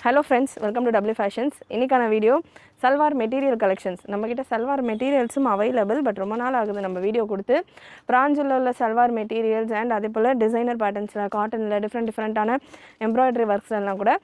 Hello friends, welcome to W Fashions. இன்னைக்கான video salwar material collections. நம்மக்கிட்ட salwar மெட்டீரியல்ஸும் available, but ரொம்ப நாள் ஆகுது நம்ம வீடியோ கொடுத்து. பிராஞ்சில் உள்ள சல்வார் மெட்டீரியல்ஸ் அண்ட் அதே போல் டிசைனர் பேட்டர்ன்ஸில் காட்டனில் டிஃப்ரெண்ட்டான எம்ப்ராய்டரி ஒர்க்ஸ் எல்லாம் கூட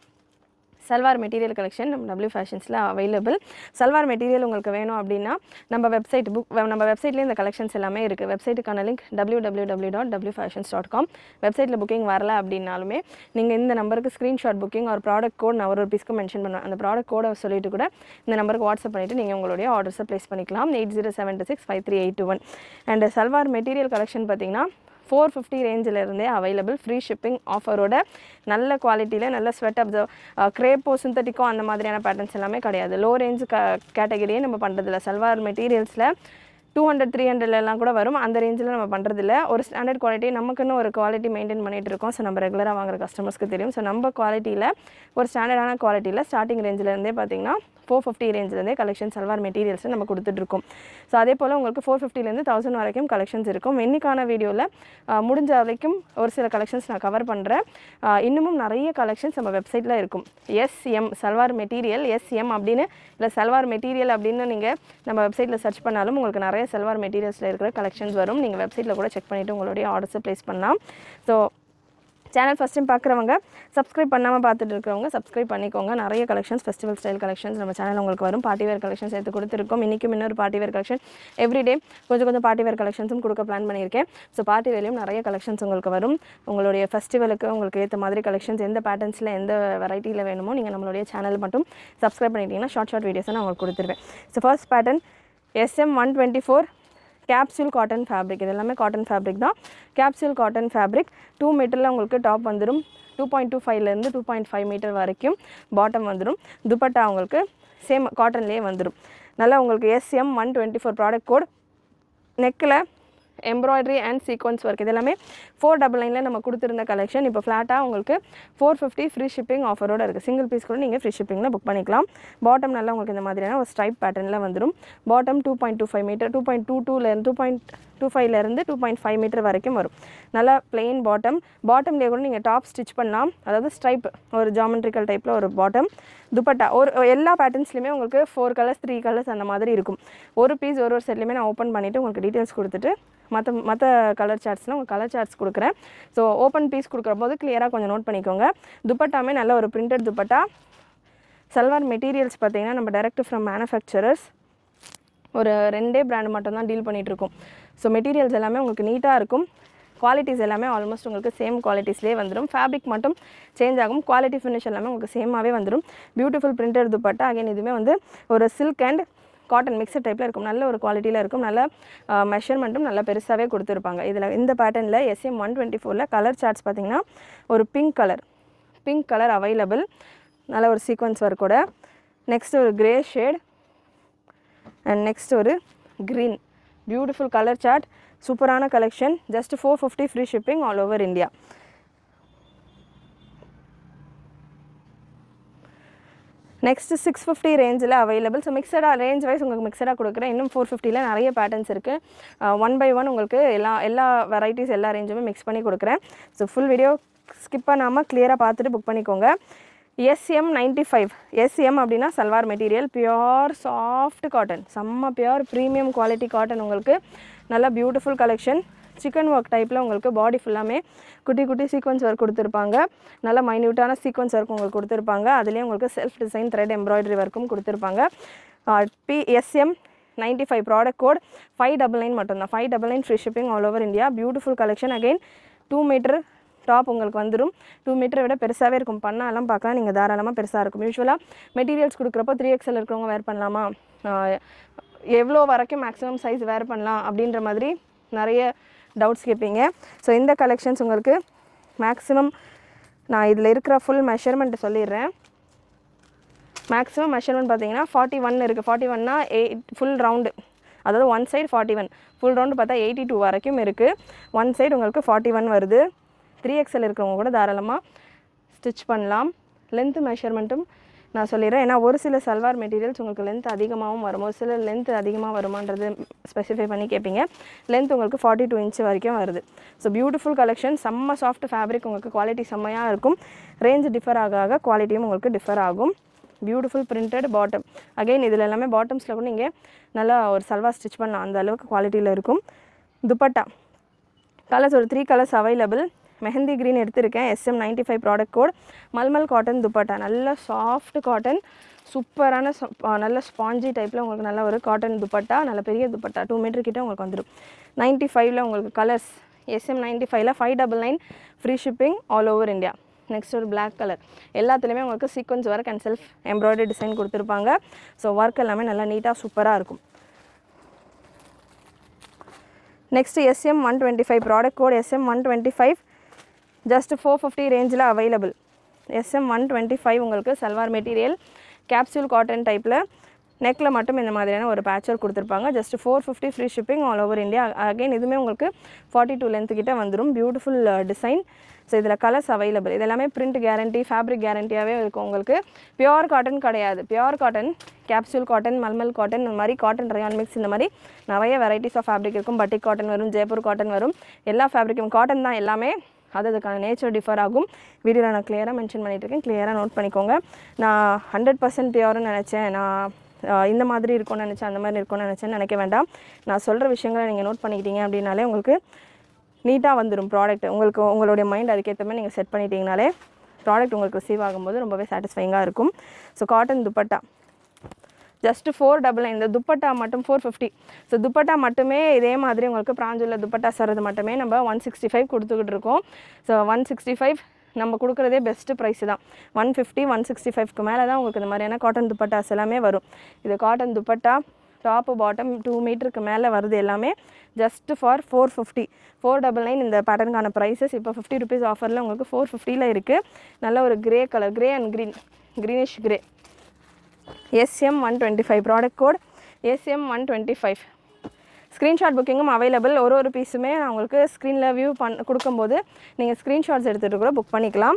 சல்வார் மெட்டீரியல் கலெக்ஷன் நம்ம W ஃபேஷன்ஸில் அவைலபிள். சல்வார் மெட்டீரியல் உங்களுக்கு வேணும் அப்படின்னா நம்ம வெப்சைட்லேயே இந்த கலெக்ஷன்ஸ் எல்லாமே இருக்குது. வெப்சைட்டுக்கான லிங்க் www.wfashions.com. வெப்சைட்டில் புக்கிங் வரல அப்படின்னாலுமே நீங்கள் இந்த நம்பருக்கு ஸ்க்ரீன்ஷாட் புக்கிங் ஒரு ப்ராடக்ட் கோட் நான் ஒரு பீஸ்க்கு மென்ஷன் பண்ணுவேன். அந்த ப்ராடக்ட் கோடை சொல்லிட்டு கூட இந்த நம்பருக்கு வாட்ஸ்அப் பண்ணிவிட்டு நீங்கள் உங்களுடைய ஆர்டர்ஸை ப்ளேஸ் பண்ணிக்கலாம். 80765381. அண்ட் சல்வார் மெட்டீரியல் கலெக்ஷன் பார்த்தீங்கன்னா 450 ரேஞ்சிலிருந்தே அவைலபிள். ஃப்ரீ ஷிப்பிங் ஆஃபரோட நல்ல குவாலிட்டியில் நல்ல ஸ்வெட் அப்சர்வ் கிரேப்போ சிந்தட்டிக்கோ அந்த மாதிரியான பேட்டர்ன்ஸ் எல்லாமே கிடையாது. லோ ரேஞ்ச் கேட்டகரியே நம்ம பண்ணுறதில்ல. சல்வார் மெட்டீரியல்ஸில் 200 300 கூட வரும். அந்த ரேஞ்சில் நம்ம பண்ணுறதில்ல. ஒரு ஸ்டாண்டர்ட் குவாலிட்டி நமக்குன்னு ஒரு குவாலிட்டி மெயின்டைன் பண்ணிகிட்டு இருக்கோம். ஸோ நம்ம ரெகுலராக வாங்குற கஸ்டமர்ஸ்க்கு தெரியும். ஸோ நம்ம குவாலிட்டியில் ஒரு ஸ்டாண்டர்டான குவாலிட்டியில் ஸ்டார்டிங் ரேஞ்சிலேருந்தே பார்த்திங்கன்னா 450 ரேஞ்சிலேருந்தே கலெக்ஷன் சல்வார் மெட்டீரியல்ஸை நம்ம கொடுத்துட்ருக்கோம். ஸோ அதே போல் உங்களுக்கு 450லேருந்து 1000 வரைக்கும் கலெக்ஷன்ஸ் இருக்கும். இன்னைக்கான வீடியோவில் முடிஞ்ச வரைக்கும் ஒரு சில கலெக்ஷன்ஸ் நான் கவர் பண்ணுறேன். இன்னமும் நிறைய கலெக்ஷன்ஸ் நம்ம வெப்சைட்டில் இருக்கும். எஸ்எம் சல்வார் மெட்டீரியல் எஸ்எம் அப்படின்னு இல்லை சல்வார் மெட்டீரியல் அப்படின்னு நீங்கள் நம்ம வெப்சைட்டில் சர்ச் பண்ணாலும் உங்களுக்கு நிறைய சல்வார் மெட்டீரியல்ஸில் இருக்கிற கலெக்ஷன்ஸ் வரும். நீங்கள் வெப்சைட்டில் கூட செக் பண்ணிவிட்டு உங்களுடைய ஆர்டர்ஸை ப்ளேஸ் பண்ணலாம். ஸோ சேனல் ஃபஸ்ட் டைம் பார்க்குறவங்க சப்ஸ்கிரைப் பண்ணாமல் பார்த்துட்டு இருக்கிறவங்க சப்ஸ்கிரைப் பண்ணிக்கோங்க. நிறைய கலெக்ஷன்ஸ் ஃபெஸ்டிவல் ஸ்டைல் கலெக்ஷன்ஸ் நம்ம சேனல் உங்களுக்கு வரும். பார்ட்டிவேர் கலெக்ஷன்ஸ் எடுத்து கொடுத்துருக்கோம். இன்றைக்கும் இன்னொரு பார்ட்டிவேர் கலெக்ஷன் எவ்ரிடே கொஞ்சம் பார்ட்டிவேர் கலெக்ஷன்ஸும் கொடுக்க பிளான் பண்ணியிருக்கேன். ஸோ பார்ட்டிவேர்லையும் நிறைய கலெக்ஷன்ஸ் உங்களுக்கு வரும். உங்களுடைய ஃபெஸ்டிவலுக்கு உங்களுக்கு ஏற்ற மாதிரி கலெக்ஷன்ஸ் எந்த பேட்டர்ன்ஸில் எந்த வெரைட்டியில் வேணுமோ நீங்கள் நம்மளுடைய சேனல் மட்டும் சப்ஸ்கிரைப் பண்ணிட்டீங்கன்னா ஷார்ட் வீடியோஸை நான் உங்களுக்கு கொடுத்துருவேன். So first pattern SM124 capsule cotton fabric. இது எல்லாமே காட்டன் ஃபேப்ரிக் தான். கேப்சூல் காட்டன் ஃபேப்ரிக் 2 மீட்டரில் உங்களுக்கு டாப் வந்துடும். 2.25லேருந்து 2.5 மீட்டர் வரைக்கும் பாட்டம் வந்துடும். துப்பட்டா உங்களுக்கு சேம் காட்டன்லேயே வந்துடும். நல்லா உங்களுக்கு SM124 ப்ராடக்ட் கோட். நெக்கில் எம்ப்ராய்டரி அண்ட் சீக்வன்ஸ் ஒர்க் இது எல்லாமே 499 நம்ம கொடுத்துருந்த கலெக்ஷன். இப்போ ஃப்ளாட்டாக உங்களுக்கு 450 ஃப்ரீ ஷிப்பிங் ஆஃபரோடு இருக்குது. சிங்கிள் பீஸ் கூட நீங்கள் ஃப்ரீ ஷிப்பிங்கில் புக் பண்ணிக்கலாம். பாட்டம் நல்லா உங்களுக்கு இந்த மாதிரியான ஒரு ஸ்ட்ரைப் பேட்டர்னில் வந்துடும். பாட்டம் 2.25 மீட்டர் 2.22லேருந்து 2.25லேருந்து 2.5 மீட்டர் வரைக்கும் வரும். நல்லா பிளெயின் பாட்டம்லேயே கூட நீங்கள் டாப் ஸ்டிச் பண்ணலாம். அதாவது ஸ்ட்ரைப் ஒரு ஜாமெட்ரிக்கல் டைப்பில் ஒரு பாட்டம். துப்பட்டா ஒரு எல்லா பேட்டர்ன்ஸ்லையுமே உங்களுக்கு 4 கலர்ஸ் 3 கலர்ஸ் அந்த மாதிரி இருக்கும். ஒரு பீஸ் ஒரு செட்லையுமே நான் ஓப்பன் பண்ணிவிட்டு உங்களுக்கு டீட்டெயில்ஸ் கொடுத்துட்டு மற்ற கலர் சார்ட்ஸ்லாம் உங்களுக்கு கலர் சார்ட்ஸ் கொடுக்குறேன். ஸோ ஓப்பன் பீஸ் கொடுக்குற போது கிளியராக கொஞ்சம் நோட் பண்ணிக்கோங்க. துப்பட்டாமே நல்ல ஒரு பிரிண்டட் துப்பட்டா. சல்வார் மெட்டீரியல்ஸ் பார்த்திங்கன்னா நம்ம டைரக்ட் ஃப்ரம் மேனுஃபேக்சரர்ஸ் ஒரு 2 பிராண்ட் மட்டும் தான் டீல் பண்ணிகிட்ருக்கோம். ஸோ மெட்டீரியல்ஸ் எல்லாமே உங்களுக்கு நீட்டாக இருக்கும். குவாலிட்டிஸ் எல்லாமே ஆல்மோஸ்ட் உங்களுக்கு சேம் குவாலிட்டிஸ்லேயே வந்துடும். ஃபேப்ரிக் மட்டும் சேஞ்ச் ஆகும். குவாலிட்டி ஃபினிஷ் எல்லாமே உங்களுக்கு சேமாகவே வந்துடும். Beautiful printed dupatta. அகைன் இதுவுமே வந்து ஒரு சில்க் அண்ட் காட்டன் மிக்சர் டைப்பில் இருக்கும். நல்ல ஒரு குவாலிட்டியில் இருக்கும். நல்ல மெஷர்மெண்ட்டும் நல்லா பெருசாகவே கொடுத்துருப்பாங்க. இதில் இந்த பேட்டர்னில் SM124 கலர் சார்ட்ஸ் பார்த்திங்கன்னா ஒரு பிங்க் கலர் அவைலபிள். நல்ல ஒரு சீக்வன்ஸ் ஒர்க்கோட. நெக்ஸ்ட் ஒரு கிரே ஷேட் அண்ட் நெக்ஸ்ட் ஒரு க்ரீன். Beautiful colour chart. சூப்பரான collection. Just 450 free shipping all over India. Next 650 ரேஞ்சில் அவைலபிள். ஸோ மிக்சடாக ரேஞ்ச் வைஸ் உங்களுக்கு மிக்சடாக கொடுக்குறேன். இன்னும் 450ல் நிறைய பேட்டர்ன்ஸ் இருக்குது. 1 by 1 உங்களுக்கு எல்லா வெரைட்டிஸ் எல்லா ரேஞ்சுமே மிக்ஸ் பண்ணி கொடுக்குறேன். ஸோ ஃபுல் வீடியோ ஸ்கிப் பண்ணாமல் கிளியராக பார்த்துட்டு புக் பண்ணிக்கோங்க. SM95 SM அப்படின்னா salwar material pure soft cotton. செம்ம பியோர் ப்ரீமியம் குவாலிட்டி காட்டன். உங்களுக்கு நல்லா பியூட்டிஃபுல் கலெக்ஷன். சிக்கன் ஒர்க் டைப்பில் உங்களுக்கு பாடி ஃபுல்லாமே குட்டி சீக்வன்ஸ் ஒர்க் கொடுத்துருப்பாங்க. நல்ல மைன்யூட்டான சீக்வன்ஸ் ஒர்க் உங்களுக்கு கொடுத்துருப்பாங்க. அதுலேயும் உங்களுக்கு செல்ஃப் டிசைன் த்ரெட் எம்ப்ராய்டரி ஒர்க்கும் கொடுத்துருப்பாங்க. SM95 ப்ராடக்ட் கோட் 599 மட்டும்தான். 599 free shipping all over India. Beautiful collection. Again 2 metre top உங்களுக்கு வந்துடும். 2 மீட்டரை விட பெருசாகவே இருக்கும். பண்ணாலாம் பார்க்கலாம் நீங்கள் தாராளமாக பெருசாக இருக்கும். யூஸ்வலாக மெட்டீரியல்ஸ் கொடுக்குறப்போ 3XL இருக்கிறவங்க வேர் பண்ணலாமா, எவ்வளோ வரைக்கும் மேக்ஸிமம் சைஸ் வேர் பண்ணலாம் அப்படின்ற மாதிரி நிறைய டவுட்ஸ் கேட்பீங்க. ஸோ இந்த கலெக்ஷன்ஸ் உங்களுக்கு மேக்ஸிமம் நான் இதில் இருக்கிற ஃபுல் மெஷர்மெண்ட்டு சொல்லிடுறேன். மேக்ஸிமம் மெஷர்மெண்ட் பார்த்தீங்கன்னா 41 இருக்குது. 41னா ஃபுல் ரவுண்டு, அதாவது ஒன் சைடு 41, ஃபுல் ரவுண்டு பார்த்தா 82 வரைக்கும் இருக்குது. ஒன் சைடு உங்களுக்கு 41 வருது. 3XL இருக்கிறவங்க கூட தாராளமாக ஸ்டிச் பண்ணலாம். லென்த்து மெஷர்மெண்ட்டும் நான் சொல்லிடுறேன். ஏன்னா ஒரு சில சல்வார் மெட்டீரியல்ஸ் உங்களுக்கு லென்த் அதிகமாகவும் வரும், ஒரு சில லென்த் அதிகமாக வருமானது ஸ்பெசிஃபை பண்ணி கேட்பீங்க. லென்த் உங்களுக்கு 42 இன்ச் வரைக்கும் வருது. ஸோ பியூட்டிஃபுல் கலெக்ஷன், செம்ம சாஃப்ட் ஃபேப்ரிக், உங்களுக்கு குவாலிட்டி செம்மையாக இருக்கும். ரேஞ்ச் டிஃபர் ஆக குவாலிட்டியும் உங்களுக்கு டிஃபர் ஆகும். Beautiful printed bottom. அகைன் இதில் எல்லாமே பாட்டம்ஸில் கூட நீங்கள் நல்லா ஒரு சல்வார் ஸ்டிச் பண்ணலாம், அந்த அளவுக்கு குவாலிட்டியில் இருக்கும். துப்பட்டா கலர்ஸ் ஒரு 3 கலர்ஸ் அவைலபிள். மெஹந்தி க்ரீன் எடுத்திருக்கேன். SM95 product code. Mulmul cotton dupatta, நல்ல சாஃப்ட் காட்டன், சூப்பரான நல்ல ஸ்பாஞ்சி டைப்பில் உங்களுக்கு நல்ல ஒரு காட்டன் துப்பட்டா, நல்ல பெரிய துப்பட்டா 2 மீட்டர் கிட்டே உங்களுக்கு வந்துடும். 95ல் உங்களுக்கு கலர்ஸ். SM95ல் 599 free shipping all over India. Next ஒரு பிளாக் கலர். எல்லாத்துலேயுமே உங்களுக்கு sequins work and self embroidery design கொடுத்துருப்பாங்க. ஸோ ஒர்க் எல்லாமே நல்லா நீட்டாக சூப்பராக இருக்கும். Next SM125 product code. SM125 just 450 ரேஞ்சில் அவைலபிள். SM125 உங்களுக்கு சல்வார் மெட்டீரியல், கேப்சூல் காட்டன் டைப்பில், நெக்கில் மட்டும் இந்த மாதிரியான ஒரு பேட்ச் ஒர்க் கொடுத்துருப்பாங்க. Just 450 free shipping all over India. Again இதுவுமே உங்களுக்கு 42 லென்த்து கிட்டே வந்துடும். Beautiful design. ஸோ இதில் கலர்ஸ் அவைலபிள். இது எல்லாமே பிரிண்ட் கேரண்டி, ஃபேப்ரிக் கேரண்டியாகவே இருக்கும் உங்களுக்கு. பியோர் காட்டன் கிடையாது. Pure cotton, capsule cotton, mulmul cotton, இந்த மாதிரி காட்டன் ரயான் மிக்ஸ், இந்த மாதிரி நிறைய வெரைட்டிஸ் ஆஃப் ஃபேப்ரிக் இருக்கும். பட்டிக் காட்டன் வரும், ஜெய்ப்பூர் காட்டன் வரும், எல்லா ஃபேப்ரிக்கும் காட்டன் தான் எல்லாமே. அதுக்கான நேச்சர் டிஃபர் ஆகும். வீடியோவில் நான் கிளியராக மென்ஷன் பண்ணிகிட்ருக்கேன், கிளியராக நோட் பண்ணிக்கோங்க. நான் 100% பியோர்னு நினச்சேன், நான் இந்த மாதிரி இருக்கும்னு நினச்சேன், அந்த மாதிரி இருக்கும்னு நினச்சேன்னு நினைக்க வேண்டாம். நான் சொல்கிற விஷயங்களை நீங்கள் நோட் பண்ணிக்கிட்டீங்க அப்படின்னாலே உங்களுக்கு நீட்டாக வந்துடும் ப்ராடக்ட். உங்களுக்கு உங்களுடைய மைண்ட் அதுக்கேற்ற மாதிரி நீங்கள் செட் பண்ணிட்டீங்கனாலே ப்ராடக்ட் உங்களுக்கு ரிசீவ் ஆகும்போது ரொம்பவே சாட்டிஸ்ஃபைங்காக இருக்கும். So cotton dupatta just 499. இந்த துப்பட்டா மட்டும் 450. ஸோ துப்பட்டா மட்டுமே இதே மாதிரி உங்களுக்கு பிராஞ்சுள்ள துப்பட்டா சரது மட்டுமே நம்ம 165 கொடுத்துக்கிட்டு இருக்கோம். ஸோ 165 நம்ம கொடுக்குறதே பெஸ்ட்டு ப்ரைஸு தான். 150 165க்கு மேலே தான் உங்களுக்கு இந்த மாதிரியான காட்டன் துப்பட்டாஸ் எல்லாமே வரும். இது காட்டன் துப்பட்டா, டாப்பு பாட்டம் 2 மீட்டருக்கு மேலே வருது எல்லாமே. Just for 450. 499 இந்த பேட்டர்னுக்கான ப்ரைஸஸ். இப்போ 50 ருபீஸ் ஆஃபரில் உங்களுக்கு 450ல் இருக்குது. நல்ல ஒரு grey colour, grey and greenish grey. SM125 product code. SM125. Screenshot புக்கிங்கும் அவைலபிள். ஒரு பீஸுமே நான் உங்களுக்கு ஸ்க்ரீனில் வியூ கொடுக்கும்போது நீங்கள் ஸ்க்ரீன்ஷாட்ஸ் எடுத்துகிட்டு கூட புக் பண்ணிக்கலாம்.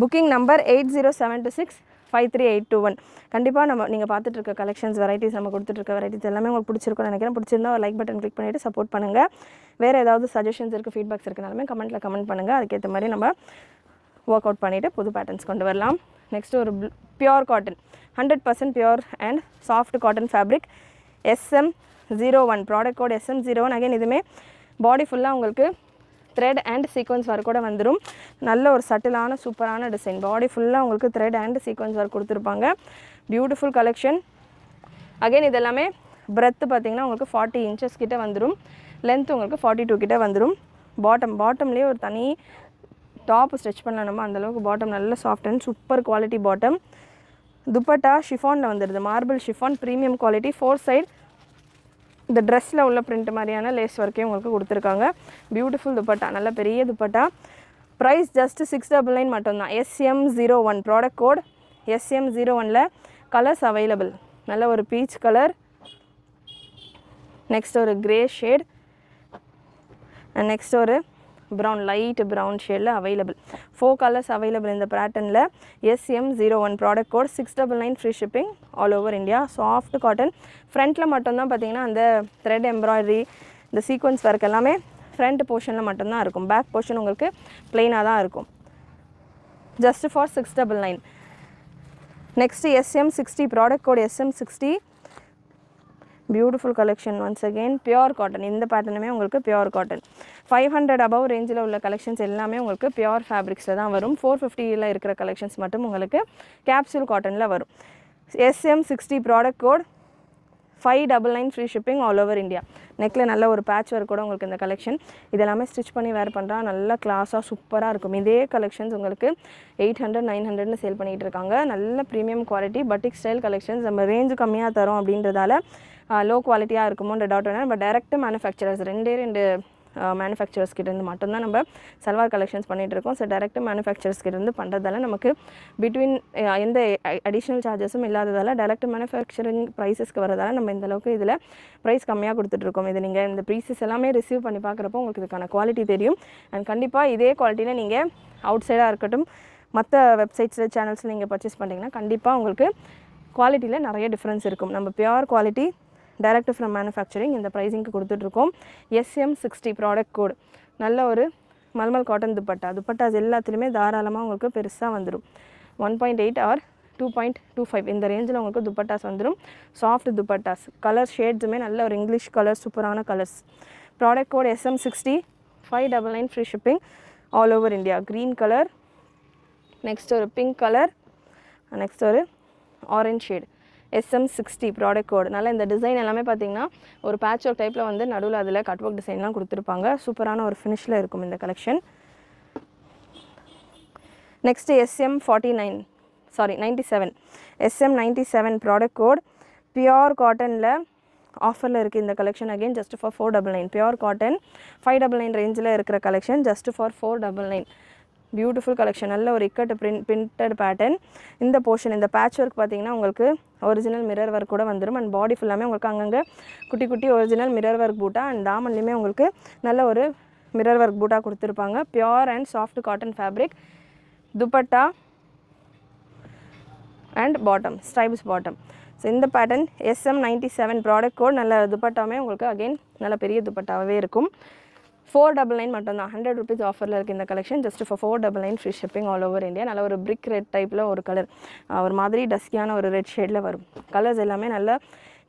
Booking number 8072653821. கண்டிப்பாக நீங்கள் பார்த்துட்ருக்க கலெக்ஷன்ஸ் வெரைட்டிஸ், நம்ம கொடுத்துட்ருக்க வெரைட்டிஸ் எல்லாமே உங்களுக்கு பிடிச்சிருக்குன்னு நினைக்கிறேன். பிடிச்சிருந்தா ஒரு லைக் பட்டன் கிளிக் பண்ணிவிட்டு சப்போர்ட் பண்ணுங்கள். வேறு ஏதாவது சஜஷன்ஸ் இருக்குது, ஃபீட்பேக்ஸ் இருக்குனாலுமே கமெண்ட் பண்ணுங்கள். அதுக்கேற்ற மாதிரி நம்ம ஒர்க் அவுட் பண்ணிவிட்டு புது பேட்டர்ன்ஸ் கொண்டு வரலாம். நெக்ஸ்ட்டு ஒரு pure cotton, 100% pure and soft cotton fabric. SM01 product code. SM01. Again இதுவுமே பாடி ஃபுல்லாக உங்களுக்கு த்ரெட் அண்ட் சீக்வன்ஸ் ஒர்க் கூட வந்துடும். நல்ல ஒரு சட்டிலான சூப்பரான டிசைன். பாடி ஃபுல்லாக உங்களுக்கு த்ரெட் அண்ட் சீக்வன்ஸ் ஒர்க் கொடுத்துருப்பாங்க. Beautiful collection. அகைன் இது எல்லாமே பிரெத்து பார்த்திங்கன்னா உங்களுக்கு 40 இன்ச்சஸ் கிட்டே வந்துடும். லென்த் உங்களுக்கு 42 கிட்டே வந்துடும். பாட்டம்லேயே ஒரு தனி டாப் ஸ்டிச் பண்ணலாம் நம்ம, அந்தளவுக்கு பாட்டம் நல்ல soft and super quality bottom. Dupatta ஷிஃபானில் வந்துடுது. Marble chiffon, premium quality. 4 side இந்த ட்ரெஸ்ஸில் உள்ள பிரிண்ட் மாதிரியான லேஸ் ஒர்க்கையும் உங்களுக்கு கொடுத்துருக்காங்க. பியூட்டிஃபுல் துப்பட்டா, நல்ல பெரிய துப்பட்டா. ப்ரைஸ் ஜஸ்ட் 699 மட்டும்தான். SM01 product code. SM01ல் கலர்ஸ் அவைலபிள். நல்ல ஒரு பீச் கலர், நெக்ஸ்ட் ஒரு கிரே ஷேட், அண்ட் நெக்ஸ்ட் ஒரு ப்ரௌன், லைட் ப்ரௌன் ஷேடில் அவைலபிள். 4 கலர்ஸ் அவைலபிள் இந்த பேட்டர்னில். SM01 product code. 699 free shipping all over India. Soft cotton. ஃப்ரண்ட்டில் மட்டும்தான் பார்த்தீங்கன்னா அந்த த்ரெட் எம்ப்ராய்டரி, இந்த சீக்வன்ஸ் ஒர்க் எல்லாமே ஃப்ரண்ட் போர்ஷனில் மட்டும்தான் இருக்கும். பேக் போர்ஷன் உங்களுக்கு பிளெயினாக தான் இருக்கும். Just for 699. Next SM60 product code. SM60. Beautiful collection. Once again pure cotton. இந்த பேட்டர்னுமே உங்களுக்கு பியோர் காட்டன். 500 அபவ் ரேஞ்சில் உள்ள கலெக்ஷன்ஸ் எல்லாமே உங்களுக்கு பியோர் ஃபேப்ரிக்ஸில் தான் வரும். 450ல் இருக்கிற கலெக்ஷன்ஸ் மட்டும் உங்களுக்கு கேப்சூல் காட்டனில் வரும். SM60 product code. 599 free shipping all over India. நெக்கில் நல்ல ஒரு பேட்ச் ஒர்க் கூட உங்களுக்கு இந்த கலெக்ஷன். இதெல்லாமே ஸ்டிச் பண்ணி வேர் பண்ணுறா நல்ல கிளாஸாக சூப்பராக இருக்கும். இதே கலெக்ஷன்ஸ் உங்களுக்கு 800 900ன்னு சேல் பண்ணிகிட்டு இருக்காங்க. நல்ல ப்ரீமியம் குவாலிட்டி பட்டிக் ஸ்டைல் கலெக்ஷன்ஸ். நம்ம ரேஞ்சு கம்மியாக தரோம் அப்படின்றதால லோ குவாலிட்டியாக இருக்குமோன்ற டவுட் வேணால் நம்ம டேரெக்ட் மேனுஃபேக்சரர்ஸ் 2 மேனுஃபேக்சரர்ஸ் கிட்டேருந்து மட்டும்தான் நம்ம சல்வார் கலெக்ஷன்ஸ் பண்ணிகிட்ருக்கோம். ஸோ டேரெக்ட் மேனுஃபேக்சரர்ஸ் கிட்டேருந்து பண்ணுறதால நமக்கு பிட்வீன் எந்த அடிஷ்னல் சார்ஜஸும் இல்லாததால் டேரெக்ட் மேனுஃபேக்சரிங் ப்ரைஸஸ்க்கு வரதால் நம்ம இந்தளவுக்கு இதில் ப்ரைஸ் கம்மியாக கொடுத்துட்ருக்கோம். இது நீங்கள் இந்த ப்ரைஸஸ் எல்லாமே ரிசீவ் பண்ணி பார்க்குறப்போ உங்களுக்கு இதுக்கான குவாலிட்டி தெரியும். அண்ட் கண்டிப்பாக இதே குவாலிட்டியில் நீங்கள் அவுட் சைடாக இருக்கட்டும், மற்ற வெப்சைட்ஸில் சேனல்ஸில் நீங்கள் பர்ச்சேஸ் பண்ணிங்கன்னா கண்டிப்பாக உங்களுக்கு குவாலிட்டியில் நிறைய டிஃப்ரென்ஸ் இருக்கும். நம்ம pure quality direct from manufacturing இந்த ப்ரைஸிங்க்கு கொடுத்துட்ருக்கோம். SM60 product code. நல்ல ஒரு மல்மல் காட்டன் துப்பட்டாஸ் எல்லாத்துலேயுமே தாராளமாக உங்களுக்கு பெருசாக வந்துடும். 1.8 ஆர் 2.25 இந்த ரேஞ்சில் உங்களுக்கு துப்பட்டாஸ் வந்துடும். சாஃப்ட் துப்பட்டாஸ், கலர் ஷேட்ஸுமே நல்ல ஒரு இங்கிலீஷ் கலர், சூப்பரான colours. Product code SM60, 599 free shipping all over India. Green colour, next ஒரு பிங்க் கலர், நெக்ஸ்ட் ஒரு orange shade. SM60 product code. நல்லா இந்த டிசைன் எல்லாமே பார்த்தீங்கன்னா ஒரு பேட்ச் ஒர்க் டைப்பில் வந்து நடுவில் அதில் கட் ஒர்க் டிசைன்லாம் கொடுத்துருப்பாங்க. சூப்பரான ஒரு ஃபினிஷில் இருக்கும் இந்த collection. Next SM97 SM97 product code. Pure காட்டனில் ஆஃபரில் இருக்குது இந்த collection. Again just for 499. Pure cotton 599 ரேஞ்சில் இருக்கிற collection just for 499. Beautiful collection. நல்ல ஒரு இக்கட் பிரிண்டட் பேட்டர்ன். இந்த போர்ஷன் இந்த பேட்ச் ஒர்க் பார்த்தீங்கன்னா உங்களுக்கு ஒரிஜினல் மிரர் ஒர்க் கூட வந்துடும். அண்ட் பாடி ஃபுல்லாமே உங்களுக்கு அங்கங்கே குட்டி குட்டி ஒரிஜினல் மிரர் ஒர்க் பூட்டா அண்ட் தாமன்லேயுமே உங்களுக்கு நல்ல ஒரு மிரர் ஒர்க் பூட்டா கொடுத்துருப்பாங்க. Pure and soft cotton fabric. Dupatta and bottom, stripes bottom. So இந்த பேட்டர்ன் SM97 ப்ராடக்ட் கோட். நல்ல துப்பட்டாவே உங்களுக்கு அகெயின் நல்ல பெரிய துப்பட்டாவே இருக்கும். 499 மட்டும்தான். 100 rupees ஆஃபரில் இருக்குது இந்த collection. Just for 499 free shipping all over India. நல்ல ஒரு பிரிக் ரெட் டைப்பில் ஒரு கலர், ஒரு மாதிரி டஸ்கியான ஒரு ரெட் ஷேடில் வரும். கலர்ஸ் எல்லாமே நல்ல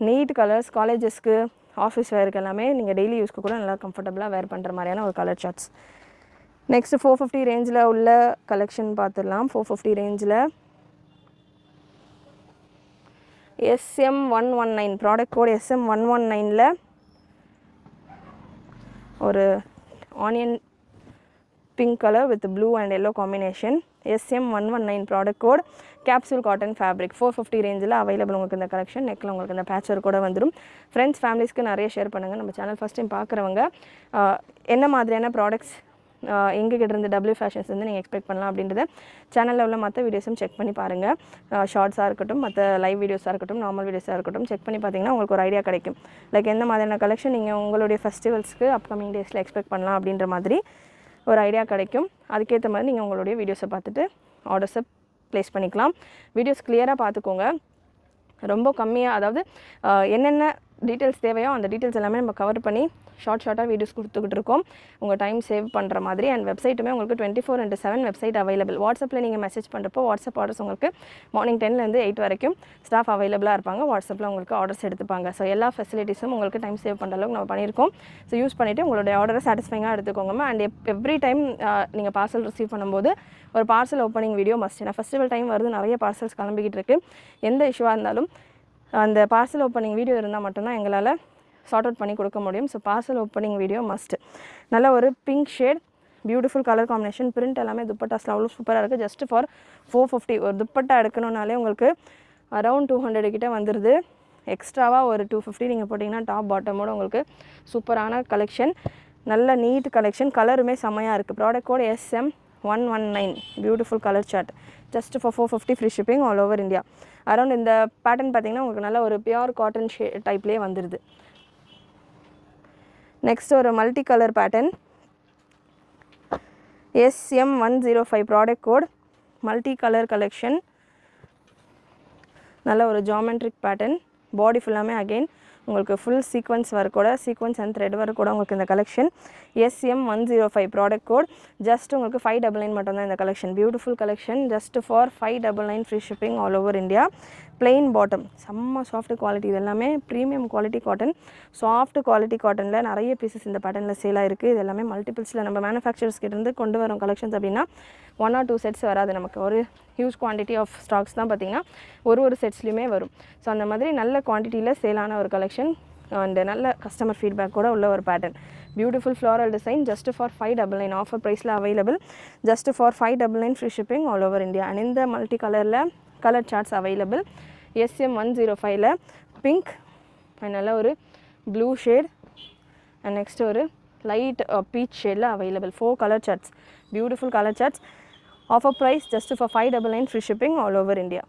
நீட் கலர்ஸ். காலேஜஸ்க்கு, ஆஃபீஸ் வேருக்கு எல்லாமே நீங்கள் டெய்லி யூஸ்க்கு கூட நல்லா கம்ஃபர்டபுளாக வேர் பண்ணுற மாதிரியான ஒரு கலர் சார்ட்ஸ். நெக்ஸ்ட் 450 ரேஞ்சில் உள்ள கலெக்ஷன் பார்த்துடலாம். 450 ரேஞ்சில் SM119 ப்ராடக்ட் கோட். SM119ல் ஒரு onion pink colour with blue and yellow combination. SM119 product code. Capsule cotton fabric. 450 ரேஞ்சில் அவைலபிள் உங்களுக்கு இந்த கலெக்ஷன். நெக்கில் உங்களுக்கு இந்த பேட்சர் கூட வந்துடும். ஃப்ரெண்ட்ஸ் ஃபேமிலிஸ்க்கு நிறைய ஷேர் பண்ணுங்கள். நம்ம சேனல் ஃபஸ்ட் டைம் பார்க்குறவங்க என்ன மாதிரியான ப்ராடக்ட்ஸ் எங்ககிட்ட இருந்து டபிள்யூ ஃபேஷன்ஸ் வந்து நீங்கள் எக்ஸ்பெக்ட் பண்ணலாம் அப்படின்றத சேனலில் உள்ள மற்ற வீடியோஸும் செக் பண்ணி பாருங்கள். ஷார்ட்ஸாக இருக்கட்டும், மற்ற லைவ் வீடியோஸாக இருக்கட்டும், நார்மல் வீடியோஸாக இருக்கட்டும், செக் பண்ணி பார்த்தீங்கன்னா உங்களுக்கு ஒரு ஐடியா கிடைக்கும். லைக் எந்த மாதிரியான கலெக்ஷன் நீங்கள் உங்களுடைய ஃபெஸ்டிவல்ஸ்க்கு அப்கமிங் டேஸில் எக்ஸ்பெக்ட் பண்ணலாம் அப்படின்ற மாதிரி ஒரு ஐடியா கிடைக்கும். அதுக்கேற்ற மாதிரி நீங்கள் உங்களுடைய வீடியோஸை பார்த்துட்டு ஆர்டர்ஸை ப்ளேஸ் பண்ணிக்கலாம். வீடியோஸ் கிளியராக பார்த்துக்கோங்க. ரொம்ப கம்மியாக, அதாவது என்னென்ன டீட்டெயில்ஸ் தேவையோ அந்த டீட்டெயில்ஸ் எல்லாமே நம்ம கவர் பண்ணி ஷார்ட்டாக வீடியோஸ் கொடுத்துக்கிட்டு இருக்கோம். உங்கள் டைம் சேவ் பண்ணுற மாதிரி. அண்ட் வெப்சைட்டுமே உங்களுக்கு 24/7 வெப்சைட் அவைலபிள். வாட்ஸ்அப்பில் நீங்கள் மெசேஜ் பண்ணுறப்போ வாட்ஸ்அப் ஆர்டர்ஸ் உங்களுக்கு மார்னிங் 10லேருந்து 8 வரைக்கும் ஸ்டாஃப் அவைலபிளாக இருப்பாங்க. வாட்ஸ்அப்பில் உங்களுக்கு ஆர்டர்ஸ் எடுத்துப்பாங்க. ஸோ எல்லா ஃபெசிலிட்டிஸும் உங்களுக்கு டைம் சேவ் பண்ணுற அளவுக்கு நம்ம பண்ணியிருக்கோம். ஸோ யூஸ் பண்ணிவிட்டு உங்களுடைய ஆர்டரை சாட்டிஸ்ஃபைங்காக எடுத்துக்கோங்க. அண்ட் எவ்ரி டைம் நீங்கள் பார்சல் ரிசீவ் பண்ணும்போது ஒரு பார்சல் ஓப்பனிங் வீடியோ மஸ்ட். ஏன்னா ஃபெஸ்டிவல் டைம் வருது, நிறைய பார்சல்ஸ் கிளம்பிக்கிட்டு இருக்குது. எந்த இஷ்யூவாக இருந்தாலும் அந்த பார்சல் ஓப்பனிங் வீடியோ இருந்தால் மட்டும்தான் எங்களால் சார்ட் அவுட் பண்ணி கொடுக்க முடியும். So parcel opening video must. நல்ல ஒரு pink shade, beautiful colour combination. Print எல்லாமே துப்பட்டாஸில் அவ்வளோ சூப்பராக இருக்குது. Just for 450. ஒரு துப்பட்டா எடுக்கணுன்னாலே உங்களுக்கு அரௌண்ட் 200 கிட்டே வந்துடுது. எக்ஸ்ட்ராவாக ஒரு 250 நீங்கள் போட்டிங்கன்னா டாப் பாட்டமோடு உங்களுக்கு சூப்பரான கலெக்ஷன். நல்ல நீட் கலெக்ஷன். கலருமே செம்மையாக இருக்குது. Product code SM119. Beautiful colour chart. Just for 450 free shipping all over India. Around இந்த பேட்டர்ன் பார்த்திங்கன்னா உங்களுக்கு நல்ல ஒரு பியோர் காட்டன் டைப்லேயே வந்துடுது. நெக்ஸ்ட் ஒரு multi colour pattern. SM105 product code. Multi colour collection. நல்ல ஒரு ஜாமெட்ரிக் பேட்டர்ன். பாடி ஃபுல்லாமே அகெயின் உங்களுக்கு ஃபுல் சீக்வன்ஸ் ஒர்க்கோட, சீக்வன்ஸ் அண்ட் த்ரெட் ஒர்க்கோட உங்களுக்கு இந்த collection. SM105 product code. Just உங்களுக்கு 599 மட்டும்தான் இந்த collection. Beautiful collection. Just for 599 free shipping all over India. Plain bottom, செம்ம சாஃப்ட் குவாலிட்டி. இது எல்லாமே premium quality cotton. Soft quality காட்டனில் நிறைய பீசஸ் இந்த பேட்டர்னில் சேலாக இருக்குது. இது எல்லாமே மல்டிபிள்ஸில் நம்ம மேனுஃபேக்சர்ஸ் கிட்டேருந்து கொண்டு வரும் கலெக்ஷன்ஸ் அப்படின்னா 1 or 2 செட்ஸ் வராது. நமக்கு ஒரு ஹியூஜ் குவான்டிட்டி ஆஃப் ஸ்டாக்ஸ் தான் பார்த்திங்கன்னா ஒரு செட்ஸ்லையுமே வரும். ஸோ அந்த மாதிரி நல்ல குவான்டிட்டியில் சேலான ஒரு கலெக்ஷன் அண்ட் நல்ல கஸ்டமர் ஃபீட்பேக் கூட உள்ள ஒரு pattern. Beautiful floral design. Just for 599 offer ப்ரைஸில் available. Just for 599 free shipping all over India. And இந்த மல்டி கலரில் கலர் சார்ட்ஸ் அவைலபிள். SM105ல் பிங்க் அண்ட் நல்ல ஒரு ப்ளூ ஷேட் அண்ட் நெக்ஸ்ட் ஒரு லைட் பீச் ஷேடில் available. 4 colour charts. Beautiful colour charts. Offer price just for 599 free shipping all over India.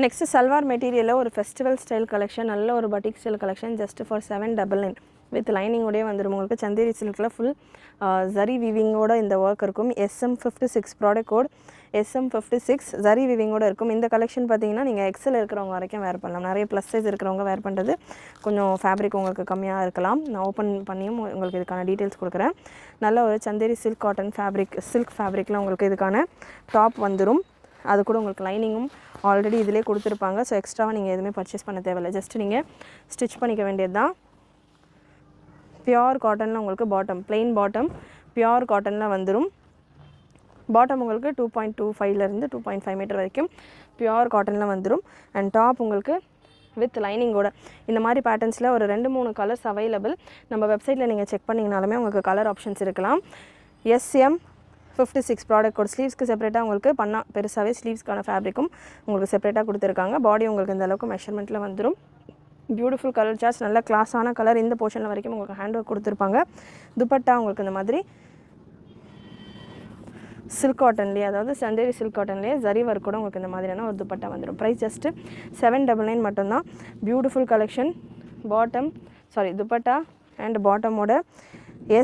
Next salwar மெட்டீரியலில் ஒரு festival style collection. நல்ல ஒரு batik style collection. Just for 799. With லைனிங்கோடய வந்துடும். உங்களுக்கு சந்தேரி சில்கில் ஃபுல் ஜரி வீவிங்கோட இந்த ஒர்க் இருக்கும். SM56 product code SM56 zari வீவிங்கோட இருக்கும். இந்த கலெக்ஷன் பார்த்தீங்கன்னா நீங்கள் எக்ஸல் இருக்கிறவங்க வரைக்கும் வேர் பண்ணலாம். நிறைய ப்ளஸ் சைஸ் இருக்கிறவங்க வேர் பண்ணுறது கொஞ்சம் ஃபேப்ரிக் உங்களுக்கு கம்மியாக இருக்கலாம். நான் ஓப்பன் பண்ணியும் உங்களுக்கு இதுக்கான டீட்டெயில்ஸ் கொடுக்குறேன். நல்ல ஒரு Chanderi silk cotton fabric, silk ஃபேப்ரிக்கில் உங்களுக்கு இதுக்கான டாப் வந்துடும். அது கூட உங்களுக்கு லைனிங்கும் ஆல்ரெடி இதிலே கொடுத்துருப்பாங்க. ஸோ எக்ஸ்ட்ராவாக நீங்கள் எதுவுமே பர்ச்சேஸ் பண்ண தேவையில்லை. ஜஸ்ட் நீங்கள் ஸ்டிச் பண்ணிக்க வேண்டியது தான். பியோர் காட்டனில் உங்களுக்கு பாட்டம், பிளெயின் பாட்டம் பியோர் காட்டனில் வந்துடும். பாட்டம் உங்களுக்கு 2.25லேருந்து 2.5 மீட்டர் வரைக்கும் பியோர் காட்டனில் வந்துடும். அண்ட் டாப் உங்களுக்கு வித் லைனிங்கோட இந்த மாதிரி பேட்டர்ன்ஸில் ஒரு 2-3 கலர்ஸ் அவைலபிள். நம்ம வெப்சைட்டில் நீங்கள் செக் பண்ணிங்கனாலுமே உங்களுக்கு கலர் ஆப்ஷன்ஸ் இருக்கலாம். SM56 product code. ஸ்லீவ்ஸ்க்கு செப்பரேட்டாக உங்களுக்கு பண்ணா பெருசாகவே ஸ்லீவ்ஸ்க்கான ஃபேப்ரிக்கும் உங்களுக்கு செப்பரேட்டாக கொடுத்துருக்காங்க. பாடி உங்களுக்கு இந்த அளவுக்கு மெஷர்மெண்ட்டில் வந்துடும். பியூட்டிஃபுல் கலர் சார்ட்ஸ், நல்ல கிளாஸான கலர். இந்த போர்ஷனில் வரைக்கும் உங்களுக்கு ஹேண்ட் ஒர்க் கொடுத்துருப்பாங்க. துப்பட்டா உங்களுக்கு இந்த மாதிரி சில்க் காட்டன்லேயே, அதாவது சந்தேரி சில்க் காட்டன்லேயே ஜரி ஒர்க் கூட உங்களுக்கு இந்த மாதிரியான ஒரு துப்பட்டா வந்துடும். ப்ரைஸ் ஜஸ்ட்டு 799 மட்டும்தான். Beautiful collection. துப்பட்டா அண்ட் பாட்டமோட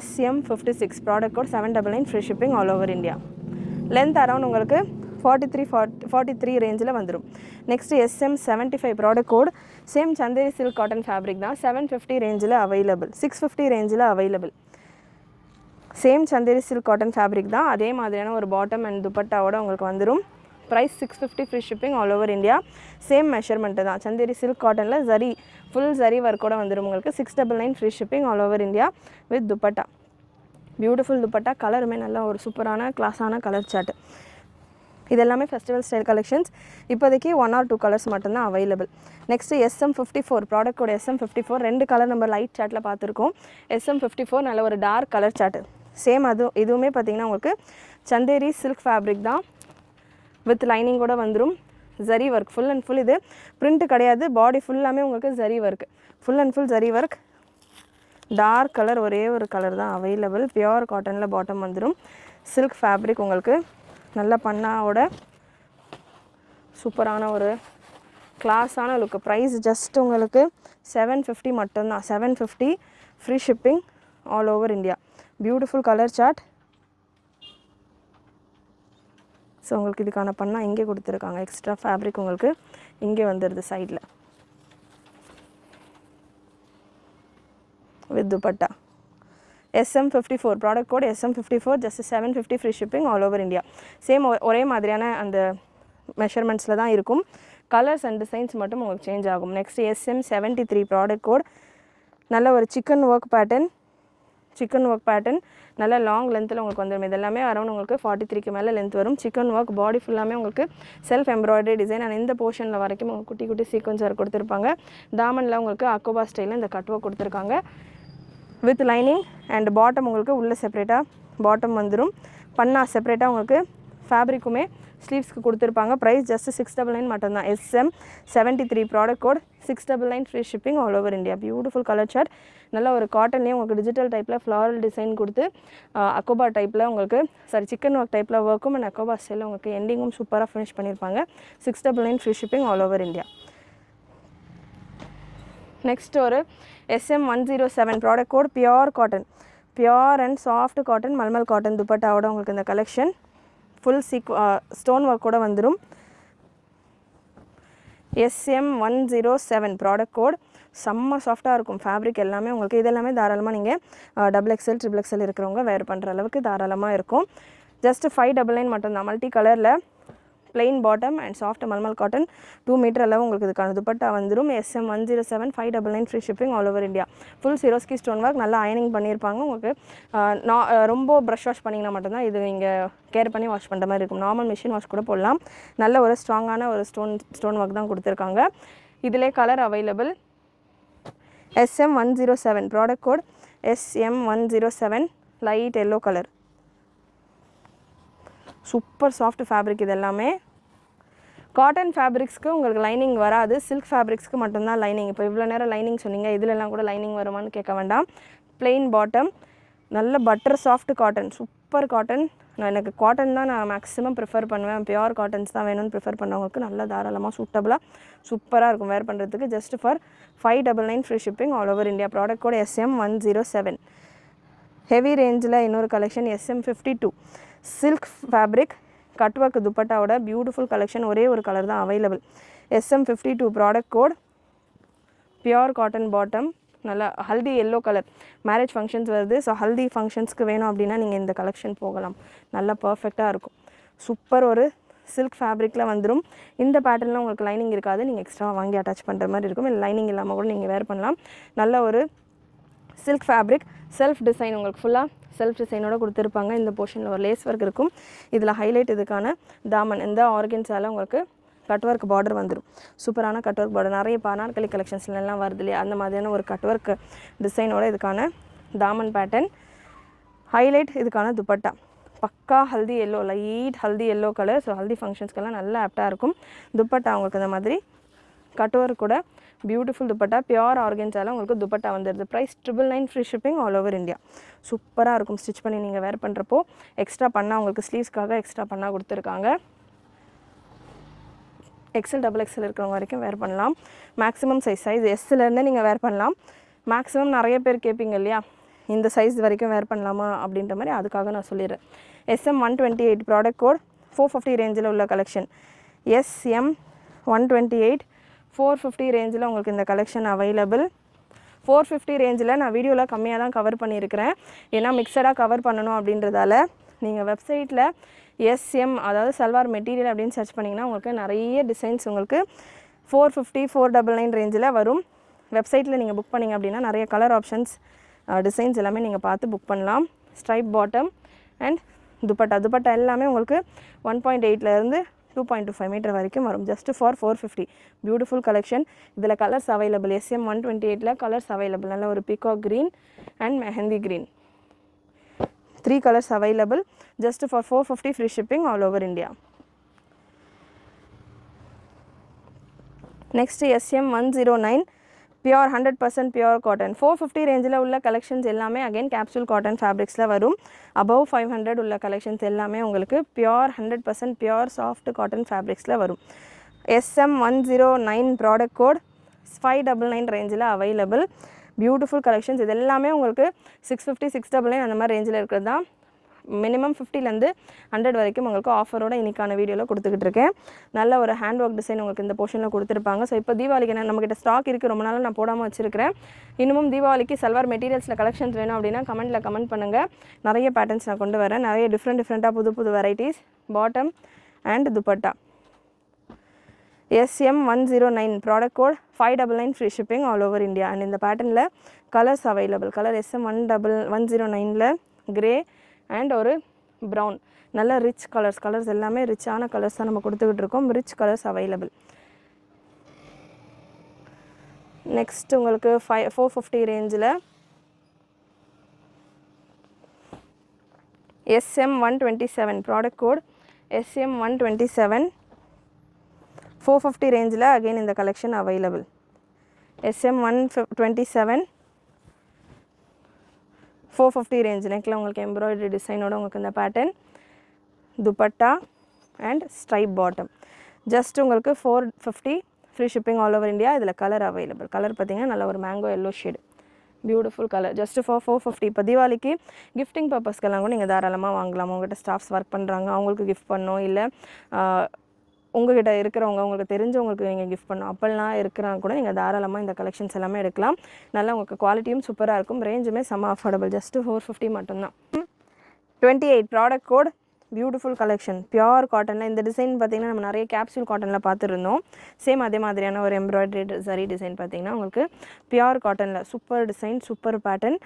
SM56 product code 799 free shipping all over India. Length around உங்களுக்கு 43 ரேஞ்சில் வந்துடும். Next SM75 product code. Same Chanderi silk cotton fabric தான். 750 ரேஞ்சில் அவைலபிள், 650 ரேஞ்சில் available. Same Chanderi silk cotton fabric தான். அதே மாதிரியான ஒரு பாட்டம் அண்ட் துப்பட்டாவோட உங்களுக்கு வந்துடும். Price 650 free shipping all over India. Same measurement தான். சந்தேரி சில்க் காட்டனில் ஜரி, ஃபுல் ஜரி ஒர்க்கோட வந்துடும் உங்களுக்கு. 699 free shipping all over India with dupatta. Beautiful dupatta. கலருமே நல்ல ஒரு சூப்பரான கிளாஸான கலர் சார்ட். இது எல்லாமே ஃபெஸ்டிவல் ஸ்டைல் கலெக்ஷன்ஸ். இப்போதைக்கு 1 or 2 கலர்ஸ் மட்டும்தான் available. Next SM54 product code SM54. 2 colour நம்ம லைட் சார்ட்டில் பார்த்துருக்கோம். SM54 நல்ல ஒரு டார்க் கலர் சார்ட்டு. சேம் இதுவுமே பார்த்திங்கன்னா உங்களுக்கு சந்தேரி சில்க் ஃபேப்ரிக் தான். வித் லைனிங்கோட வந்துடும். Zari work full and full. இது பிரிண்ட் கிடையாது, பாடி ஃபுல்லாமே உங்களுக்கு zari work, full and full zari work. Dark colour, ஒரே ஒரு கலர் தான் அவைலபிள். பியோர் காட்டனில் பாட்டம் வந்துடும். சில்க் ஃபேப்ரிக் உங்களுக்கு நல்ல பண்ணாவோட சூப்பரான ஒரு கிளாஸான லுக்கு. ப்ரைஸ் ஜஸ்ட் உங்களுக்கு 750 மட்டும்தான். 750 free shipping all over India. Beautiful colour chart. So உங்களுக்கு இதுக்கான பண்ணா இங்கே கொடுத்துருக்காங்க. எக்ஸ்ட்ரா ஃபேப்ரிக் உங்களுக்கு இங்கே வந்துடுது சைடில் with dupatta. SM54 product code SM54 just 750 free shipping all over India. Same ஒரே மாதிரியான அந்த மெஷர்மெண்ட்ஸில் தான் இருக்கும். கலர்ஸ் அண்ட் டிசைன்ஸ் மட்டும் உங்களுக்கு சேஞ்ச் ஆகும். Next SM73 product code. நல்ல ஒரு சிக்கன் ஒர்க் பேட்டர்ன் நல்ல லாங் லென்த்தில் உங்களுக்கு வந்துடும். இதெல்லாமே அரௌண்ட் உங்களுக்கு 43க்கு மேலே லென்த் வரும். சிக்கன் ஒர்க், பாடி ஃபுல்லாமே உங்களுக்கு செல்ஃப் எம்ப்ராய்டரி டிசைன். அண்ட் இந்த போர்ஷனில் வரைக்கும் உங்களுக்கு குட்டி குட்டி சீக்வன்ஸ் ஒர்க் கொடுத்துருப்பாங்க. தாமனில் உங்களுக்கு அக்கோபா ஸ்டைலில் இந்த கட் ஒர்க் கொடுத்துருக்காங்க வித் லைனிங். அண்ட் பாட்டம் உங்களுக்கு உள்ளே செப்பரேட்டாக பாட்டம் வந்துடும். பண்ணா செப்பரேட்டாக உங்களுக்கு ஃபேப்ரிக்குமே ஸ்லீவ்ஸ்க்கு கொடுத்துருப்பாங்க. ப்ரைஸ் ஜஸ்ட் 699 மட்டும்தான். SM73 product code 699 free shipping all over India. Beautiful colour chart. நல்ல ஒரு காட்டன்லேயே உங்களுக்கு டிஜிட்டல் டைப்பில் ஃப்ளாரல் டிசைன் கொடுத்து அக்கோபா டைப்பில் உங்களுக்கு சிக்கன் ஒர்க் டைப்பில் ஒர்க்கும் அண்ட் அக்கோபா ஸ்டைலில் உங்களுக்கு எண்டிங்கும் சூப்பராக ஃபினிஷ் பண்ணியிருப்பாங்க. 699 free shipping all over India. Next ஒரு SM107 product code. Pure and soft cotton, mulmul cotton துப்பட்டாவோட உங்களுக்கு இந்த கலெக்ஷன் ஃபுல் ஸ்டோன் ஒர்க்கோட வந்துடும். SM107 product code. செம்ம சாஃப்டாக இருக்கும் ஃபேப்ரிக் எல்லாமே உங்களுக்கு. இதெல்லாமே தாராளமாக நீங்கள் XXL XXL இருக்கிறவங்க வேர் பண்ணுற அளவுக்கு தாராளமாக இருக்கும். ஜஸ்ட் 599 மட்டும்தான். மல்டி கலரில் plain bottom and soft mulmul cotton 2 metre அளவு உங்களுக்கு இதுக்கான துப்பட்டா வந்துடும். SM107 599 free shipping all over India. Full Swarovski stone work, நல்லா அயனிங் பண்ணியிருப்பாங்க உங்களுக்கு. ரொம்ப ப்ரஷ் வாஷ் பண்ணிங்கன்னா மட்டும்தான் இது நீங்கள் கேர் பண்ணி வாஷ் பண்ணுற மாதிரி இருக்கும். நார்மல் மிஷின் வாஷ் கூட போடலாம். நல்ல ஒரு ஸ்ட்ராங்கான ஒரு ஸ்டோன் ஒர்க் தான் கொடுத்துருக்காங்க. இதிலே colour available. SM107 product code SM107 light yellow colour. Super soft fabric. இது எல்லாமே காட்டன் ஃபேப்ரிக்ஸ்க்கு உங்களுக்கு லைனிங் வராது. சில்க் ஃபேப்ரிக்ஸ்க்கு மட்டும்தான் லைனிங். இப்போ இவ்வளோ நேரம் லைனிங் சொன்னீங்க, இதிலெல்லாம் கூட லைனிங் வருமானு கேட்க வேண்டாம். பிளெயின் பாட்டம், நல்ல butter soft cotton, super cotton. எனக்கு காட்டன் தான் நான் மேக்ஸிமம் ப்ரிஃபர் பண்ணுவேன். பியூர் காட்டன்ஸ் தான் வேணும்னு ப்ரிஃபர் பண்ணவங்களுக்கு நல்ல தாராளமாக சூட்டபுளாக சூப்பராக இருக்கும் வேர் பண்ணுறதுக்கு. Just for 599 free shipping all over India. Product code SM107. Heavy ரேஞ்சில் இன்னொரு collection SM52 silk fabric cut work துப்பட்டாவோட பியூட்டிஃபுல் கலெக்ஷன். ஒரே ஒரு கலர் தான் available. SM52 product code. Pure cotton bottom, நல்லா haldi yellow colour. Marriage functions வருது, so haldi ஃபங்க்ஷன்ஸ்க்கு வேணும் அப்படின்னா நீங்கள் இந்த கலெக்ஷன் போகலாம். நல்லா பர்ஃபெக்டாக இருக்கும். சூப்பர் ஒரு சில்க் ஃபேப்ரிக்கில் வந்துடும். இந்த பேட்டர்னில் உங்களுக்கு லைனிங் இருக்காது, நீங்கள் எக்ஸ்ட்ரா வாங்கி அட்டாச் பண்ணுற மாதிரி இருக்கும். இல்லை லைனிங் இல்லாமல் கூட நீங்கள் வேர் பண்ணலாம். நல்ல ஒரு சில்க் ஃபேப்ரிக், செல்ஃப் டிசைன், உங்களுக்கு ஃபுல்லாக செல்ஃப் டிசைனோட கொடுத்துருப்பாங்க. இந்த போர்ஷனில் ஒரு லேஸ் ஒர்க் இருக்கும். இதில் ஹைலைட் இதுக்கான தாமன், இந்த ஆர்கன்ஸால் உங்களுக்கு கட் ஒர்க் பார்டர் வந்துடும். சூப்பரான கட் ஒர்க் பார்டர். நிறைய அனார்கலி கலெக்ஷன்ஸ்லாம் வருது இல்லையா, அந்த மாதிரியான ஒரு கட் ஒர்க் டிசைனோட இதுக்கான தாமன் பேட்டர்ன். ஹைலைட் இதுக்கான துப்பட்டா பக்கா haldi yellow, light haldi yellow colour. So haldi ஃபங்க்ஷன்ஸ்க்கெல்லாம் நல்லா ஆப்டாக இருக்கும். துப்பட்டா உங்களுக்கு இந்த மாதிரி கட் ஒர்க் கூட பியூட்டிஃபுல் துப்பட்டா. பியூர் ஆர்கன்ஸால் உங்களுக்கு துப்பட்டா வந்துடுது. Price 999 free shipping all over India. சூப்பராக இருக்கும். ஸ்டிச் பண்ணி நீங்கள் வேர் பண்ணுறப்போ எக்ஸ்ட்ரா பண்ணால் உங்களுக்கு ஸ்லீவ்ஸ்க்காக எக்ஸ்ட்ரா பண்ணால் கொடுத்துருக்காங்க. எக்ஸல் டபுள் எக்ஸல் இருக்கிறவங்க வரைக்கும் வேர் பண்ணலாம். மேக்ஸிமம் சைஸ் எஸ்லேருந்து நீங்கள் வேர் பண்ணலாம். மேக்ஸிமம் நிறைய பேர் கேட்பீங்க இல்லையா, இந்த சைஸ் வரைக்கும் வேர் பண்ணலாமா அப்படின்ற மாதிரி, அதுக்காக நான் சொல்லிடுறேன். SM128 product code. 450 ரேஞ்சில் உள்ள கலெக்ஷன். SM128 450 ரேஞ்சில் உங்களுக்கு இந்த கலெக்ஷன் அவைலபிள். 450 ரேஞ்சில் நான் வீடியோவில் கம்மியாக தான் கவர் பண்ணியிருக்கிறேன். ஏன்னா மிக்சடாக கவர் பண்ணணும் அப்படின்றதால. நீங்கள் வெப்சைட்டில் SM அதாவது சல்வார் மெட்டீரியல் அப்படின்னு சர்ச் பண்ணிங்கன்னா உங்களுக்கு நிறைய டிசைன்ஸ் உங்களுக்கு 450 499 ரேஞ்சில் வரும். வெப்சைட்டில் நீங்கள் புக் பண்ணிங்க அப்படின்னா நிறைய கலர் ஆப்ஷன்ஸ் டிசைன்ஸ் எல்லாமே நீங்கள் பார்த்து புக் பண்ணலாம். ஸ்ட்ரைப் பாட்டம் அண்ட் துப்பட்டா எல்லாமே உங்களுக்கு 1.8லேருந்து 2.25 மீட்டர் வரைக்கும் வரும். Just for 450. Beautiful collection. இதில் colours available. SM128 colours available. நல்ல ஒரு peacock green and mehndi green, 3 colors available just for 450 free shipping all over India. Next SM109 pure 100% pure cotton. 450 ரேஞ்சில் உள்ள collections எல்லாமே அகைன் கேப்சூல் காட்டன் ஃபேப்ரிக்ஸில் வரும். Above 500 உள்ள collections எல்லாமே உங்களுக்கு பியூர் 100% பியூர் சாஃப்ட் காட்டன் ஃபேப்ரிக்ஸில் வரும். SM109 ப்ராடக்ட் கோட் 599 ரேஞ்சில் available. Beautiful collections. இது எல்லாமே உங்களுக்கு 650 699 அந்த மாதிரி ரேஞ்சில் இருக்கிறது தான். மினிமம் 50லேருந்து 100 வரைக்கும் உங்களுக்கு ஆஃபரோட இன்றைக்கான வீடியோவில் கொடுத்துக்கிட்டு இருக்கேன். நல்ல ஒரு ஹேண்ட் ஒர்க் டிசைன் உங்களுக்கு இந்த போர்ஷனில் கொடுத்துருப்பாங்க. ஸோ இப்போ தீபாவளிக்கு நம்மக்கிட்ட ஸ்டாக் இருக்குது, ரொம்ப நாளாக நான் போடாமல் வச்சுருக்கிறேன். இன்னமும் தீபாவளிக்கு சல்வார் மெட்டீரியல்ஸில் கலெக்ஷன்ஸ் வேணும் அப்படின்னா கமெண்ட் பண்ணுங்கள். நிறைய பேட்டர்ன்ஸ் நான் கொண்டு வரேன். நிறைய டிஃப்ரெண்ட்டாக புது varieties. Bottom and dupatta. SM109 product code 599 free shipping all over India. And இந்த பேட்டர்னில் colours available. Colour SM109 grey and ஒரு ப்ரௌன். நல்ல ரிச் கலர்ஸ் எல்லாமே ரிச்சான கலர்ஸ் தான் நம்ம கொடுத்துக்கிட்டு இருக்கோம். Rich colours available. நெக்ஸ்ட் உங்களுக்கு 450 ரேஞ்சில் SM127 ப்ராடக்ட் கோட் SM127 450 ரேஞ்சில் அகெயின் இந்த கலெக்ஷன் அவைலபிள். SM127 450 range. நெக்கில் உங்களுக்கு எம்ப்ராய்டரி டிசைனோட உங்களுக்கு இந்த pattern, dupatta and stripe bottom. Just உங்களுக்கு 450 free shipping all over India. இதில் கலர் அவைலபிள். கலர் பார்த்தீங்கன்னா நல்ல ஒரு mango yellow shade, beautiful colour. Just for 450. இப்போ தீபாவளிக்கு கிஃப்டிங் பர்பஸ்க்கெல்லாம் கூட நீங்கள் தாராளமாக வாங்கலாம். உங்கள்கிட்ட ஸ்டாஃப்ஸ் ஒர்க் பண்ணுறாங்க, அவங்களுக்கு கிஃப்ட் பண்ணோம், இல்லை உங்கள்கிட்ட இருக்கிறவங்க உங்களுக்கு தெரிஞ்சவங்களுக்கு நீங்கள் கிஃப்ட் பண்ணோம் அப்படிலாம் இருக்கிறாங்க கூட நீங்கள் தாராளமாக இந்த கலெக்ஷன்ஸ் எல்லாமே எடுக்கலாம். நல்லா உங்களுக்கு குவாலிட்டியும் சூப்பராக இருக்கும். ரேஞ்சுமே செம்ம அஃபோர்டபுள். ஜஸ்ட்டு 450 மட்டும்தான். 28 product code. Beautiful collection pure காட்டனில். இந்த டிசைன் பார்த்திங்கன்னா நம்ம நிறைய கேப்சூல் காட்டனில் பார்த்துருந்தோம். சேம் அதே மாதிரியான ஒரு எம்ப்ராய்டரி சரி டிசைன் பார்த்திங்கன்னா உங்களுக்கு பியூர் காட்டனில் super design, super pattern.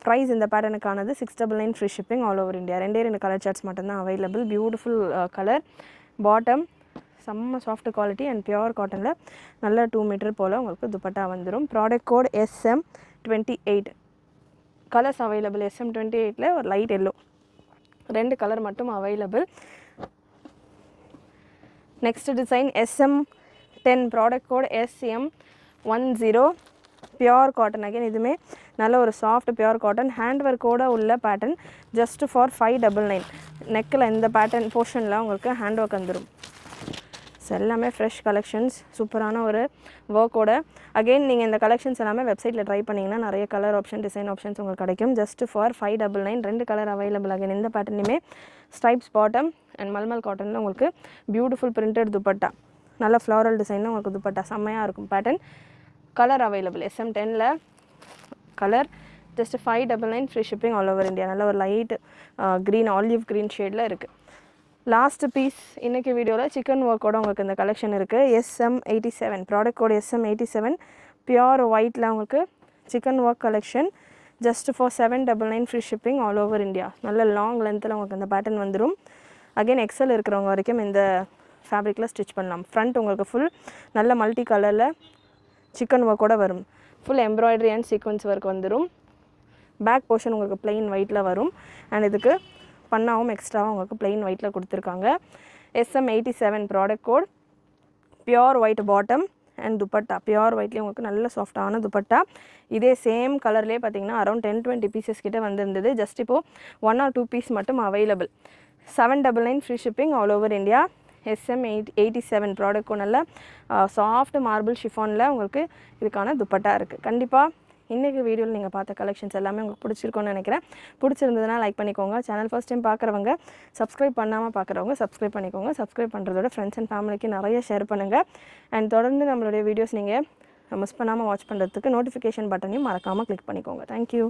Price இந்த பேட்டர்னுக்கானது 699 free shipping all over India. 2 colour charts மட்டும்தான் அவைலபிள். Beautiful colour. பாட்டம் செம்ம சாஃப்ட் குவாலிட்டி அண்ட் பியூர் காட்டனில் நல்ல 2 மீட்டர் போல் உங்களுக்கு துப்பட்டா வந்துடும். Product code SM28. Colours available. SM28 ஒரு லைட் எல்லோ, 2 கலர் மட்டும் available. Next design SM10 product code SM10 pure cotton. Again இதுவுமே நல்ல ஒரு சாஃப்ட் பியோர் காட்டன், ஹேண்ட் ஒர்க்கோட உள்ள பேட்டர்ன். Just for 599. நெக்கில் இந்த பேட்டர்ன் போர்ஷனில் உங்களுக்கு ஹேண்ட் ஒர்க் வந்துடும். ஸோ எல்லாமே ஃப்ரெஷ் கலெக்ஷன்ஸ், சூப்பரான ஒரு ஒர்க்கோட. அகெயின் நீங்கள் இந்த கலெக்ஷன்ஸ் எல்லாமே வெப்சைட்டில் ட்ரை பண்ணிங்கன்னா நிறைய கலர் ஆப்ஷன், டிசைன் ஆப்ஷன்ஸ் உங்களுக்கு கிடைக்கும். Just for 599. 2 colour available. Again இந்த பேட்டர்னுமே ஸ்ட்ரைப்ஸ் பாட்டம் அண்ட் மல்மல் காட்டனில் உங்களுக்கு பியூட்டிஃபுல் பிரிண்டட் துப்பட்டா, நல்ல ஃப்ளாரல் டிசைனில் உங்களுக்கு துப்பட்டா செம்மையாக இருக்கும் பேட்டர்ன். கலர் அவைலபிள் SM10ல் colour. Just 599 free shipping all over India. நல்ல ஒரு லைட் க்ரீன், ஆலிவ் க்ரீன் ஷேடில் இருக்குது. லாஸ்ட் பீஸ் இன்றைக்கி வீடியோவில் சிக்கன் ஒர்க்கோட உங்களுக்கு இந்த கலெக்ஷன் இருக்குது. SM87 product code SM87 pure ஒயிட்டில் உங்களுக்கு chicken work collection. Just for 799 free shipping all over India. நல்ல லாங் லென்த்தில் உங்களுக்கு இந்த பேட்டர்ன் வந்துடும். அகெயின் எக்ஸல் இருக்கிறவங்க வரைக்கும் இந்த ஃபேப்ரிக்கில் ஸ்டிச் பண்ணலாம். ஃப்ரண்ட் உங்களுக்கு ஃபுல் நல்ல மல்டி கலரில் சிக்கன் ஒர்க்கோடு வரும். Full embroidery and sequins work வந்துடும். பேக் போர்ஷன் உங்களுக்கு plain ஒயிட்டில் வரும். அண்ட் இதுக்கு பண்ணாவும் எக்ஸ்ட்ராவாக உங்களுக்கு plain ஒயிட்டில் கொடுத்துருக்காங்க. SM87 product code. Pure white bottom and dupatta, pure ஒயிட்லேயே உங்களுக்கு நல்ல சாஃப்டான துப்பட்டா. இதே சேம் கலர்லேயே பார்த்தீங்கன்னா அரௌண்ட் 10-20 பீசஸ் கிட்டே வந்திருந்தது. ஜஸ்ட் இப்போது 1 or 2 பீஸ் மட்டும் available. 799 free shipping all over India. SM87 product நல்ல சாஃப்ட் மார்பிள் ஷிஃபானில் உங்களுக்கு இதுக்கான துப்பட்டா இருக்குது. கண்டிப்பாக இன்றைக்கி வீடியோவில் நீங்கள் பார்த்த கலெக்ஷன்ஸ் எல்லாமே உங்களுக்கு பிடிச்சிருக்கோன்னு நினைக்கிறேன். பிடிச்சிருந்ததுன்னா லைக் பண்ணிக்கோங்க. சேனல் ஃபர்ஸ்ட் டைம் பார்க்குறவங்க, சப்ஸ்கிரைப் பண்ணாமல் பார்க்குறவங்க சப்ஸ்கிரைப் பண்ணிக்கோங்க. சப்ஸ்கிரைப் பண்ணுறதோட ஃப்ரெண்ட்ஸ் அண்ட் ஃபேமிலிக்கு நிறைய ஷேர் பண்ணுங்கள். அண்ட் தொடர்ந்து நம்மளுடைய வீடியோஸ் நீங்கள் மிஸ் பண்ணாமல் வாட்ச் பண்ணுறதுக்கு நோட்டிஃபிகேஷன் பட்டனையும் மறக்காமல் கிளிக் பண்ணிக்கோங்க. தேங்க்யூ.